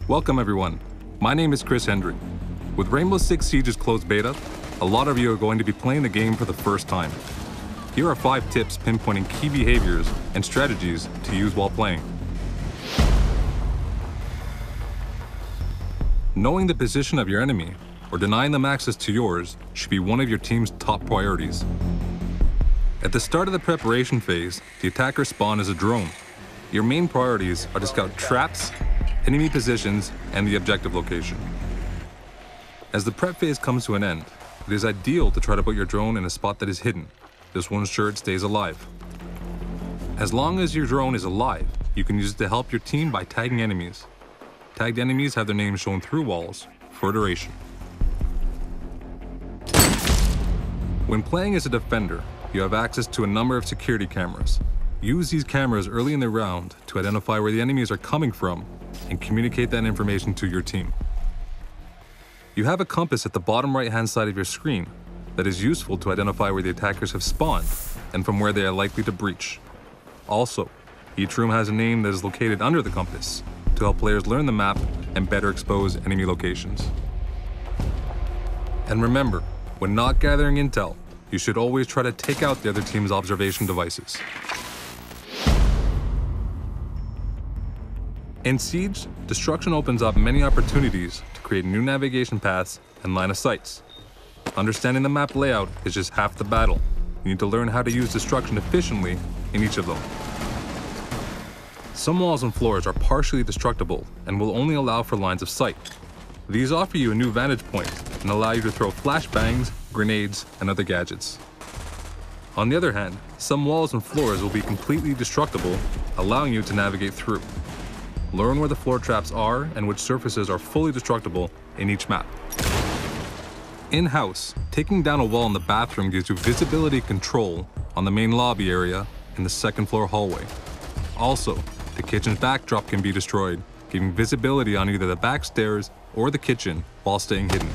Welcome everyone, my name is Chris Hendry. With Rainbow Six Siege's closed beta, a lot of you are going to be playing the game for the first time. Here are 5 tips pinpointing key behaviors and strategies to use while playing. Knowing the position of your enemy or denying them access to yours should be one of your team's top priorities. At the start of the preparation phase, the attacker spawn is a drone. Your main priorities are to scout traps, enemy positions, and the objective location. As the prep phase comes to an end, it is ideal to try to put your drone in a spot that is hidden. This will ensure it stays alive. As long as your drone is alive, you can use it to help your team by tagging enemies. Tagged enemies have their names shown through walls for duration. When playing as a defender, you have access to a number of security cameras. Use these cameras early in the round to identify where the enemies are coming from and communicate that information to your team. You have a compass at the bottom right-hand side of your screen that is useful to identify where the attackers have spawned and from where they are likely to breach. Also, each room has a name that is located under the compass to help players learn the map and better expose enemy locations. And remember, when not gathering intel, you should always try to take out the other team's observation devices. In Siege, destruction opens up many opportunities to create new navigation paths and line of sights. Understanding the map layout is just half the battle. You need to learn how to use destruction efficiently in each of them. Some walls and floors are partially destructible and will only allow for lines of sight. These offer you a new vantage point and allow you to throw flashbangs, grenades, and other gadgets. On the other hand, some walls and floors will be completely destructible, allowing you to navigate through. Learn where the floor traps are and which surfaces are fully destructible in each map. In-house, taking down a wall in the bathroom gives you visibility control on the main lobby area in the second floor hallway. Also, the kitchen's backdrop can be destroyed, giving visibility on either the back stairs or the kitchen while staying hidden.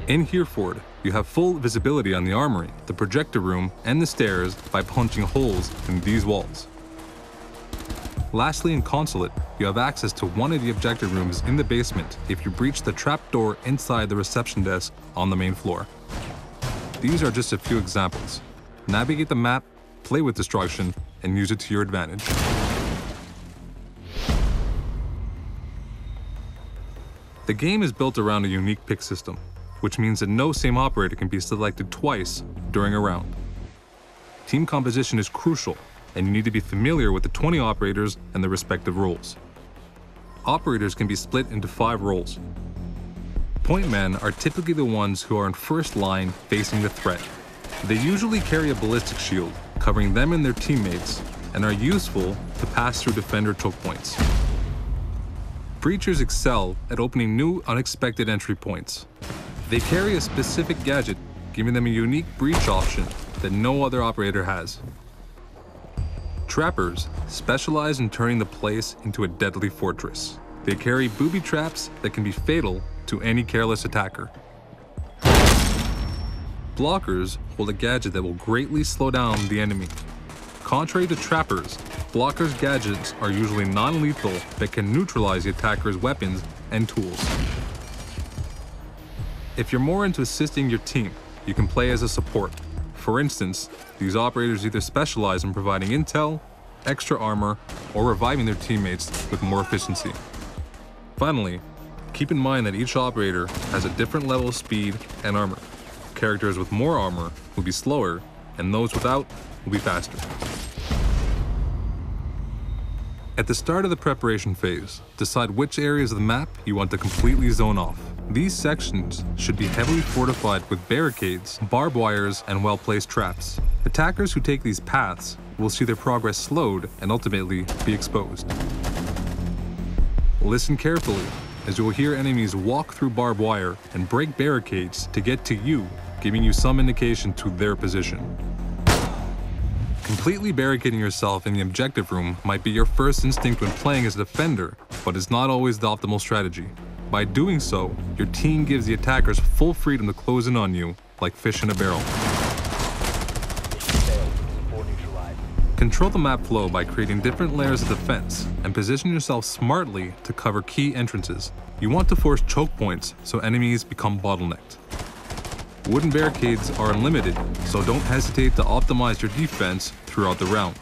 In Hereford, you have full visibility on the armory, the projector room, and the stairs by punching holes in these walls. Lastly, in Consulate, you have access to one of the objective rooms in the basement if you breach the trapdoor inside the reception desk on the main floor. These are just a few examples. Navigate the map, play with destruction, and use it to your advantage. The game is built around a unique pick system, which means that no same operator can be selected twice during a round. Team composition is crucial, and you need to be familiar with the 20 operators and their respective roles. Operators can be split into 5 roles. Point men are typically the ones who are in first line facing the threat. They usually carry a ballistic shield, covering them and their teammates, and are useful to pass through defender choke points. Breachers excel at opening new, unexpected entry points. They carry a specific gadget, giving them a unique breach option that no other operator has. Trappers specialize in turning the place into a deadly fortress. They carry booby traps that can be fatal to any careless attacker. Blockers hold a gadget that will greatly slow down the enemy. Contrary to trappers, blockers' gadgets are usually non-lethal but can neutralize the attacker's weapons and tools. If you're more into assisting your team, you can play as a support. For instance, these operators either specialize in providing intel, extra armor, or reviving their teammates with more efficiency. Finally, keep in mind that each operator has a different level of speed and armor. Characters with more armor will be slower, and those without will be faster. At the start of the preparation phase, decide which areas of the map you want to completely zone off. These sections should be heavily fortified with barricades, barbed wires, and well-placed traps. Attackers who take these paths will see their progress slowed and ultimately be exposed. Listen carefully, as you will hear enemies walk through barbed wire and break barricades to get to you, giving you some indication to their position. Completely barricading yourself in the objective room might be your first instinct when playing as a defender, but is not always the optimal strategy. By doing so, your team gives the attackers full freedom to close in on you, like fish in a barrel. Control the map flow by creating different layers of defense and position yourself smartly to cover key entrances. You want to force choke points so enemies become bottlenecked. Wooden barricades are unlimited, so don't hesitate to optimize your defense throughout the round.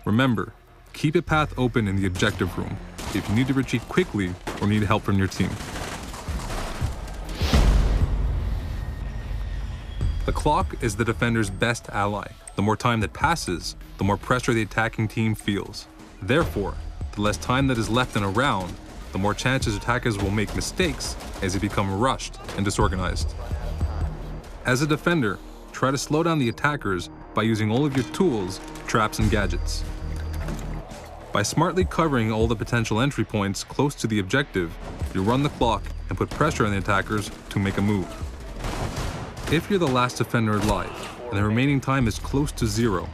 Remember, keep a path open in the objective room if you need to retreat quickly or need help from your team. The clock is the defender's best ally. The more time that passes, the more pressure the attacking team feels. Therefore, the less time that is left in a round, the more chances attackers will make mistakes as they become rushed and disorganized. As a defender, try to slow down the attackers by using all of your tools, traps, and gadgets. By smartly covering all the potential entry points close to the objective, you run the clock and put pressure on the attackers to make a move. If you're the last defender alive, and the remaining time is close to 0,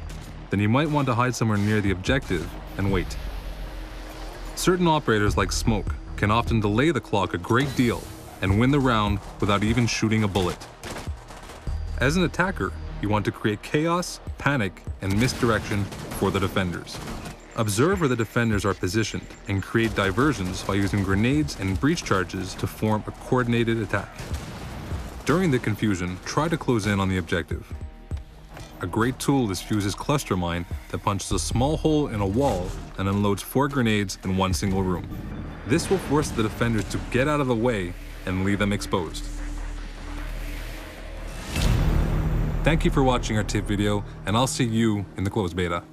then you might want to hide somewhere near the objective and wait. Certain operators like Smoke can often delay the clock a great deal and win the round without even shooting a bullet. As an attacker, you want to create chaos, panic, and misdirection for the defenders. Observe where the defenders are positioned and create diversions by using grenades and breach charges to form a coordinated attack. During the confusion, try to close in on the objective. A great tool is Fuse's cluster mine that punches a small hole in a wall and unloads 4 grenades in one single room. This will force the defenders to get out of the way and leave them exposed. Thank you for watching our tip video, and I'll see you in the closed beta.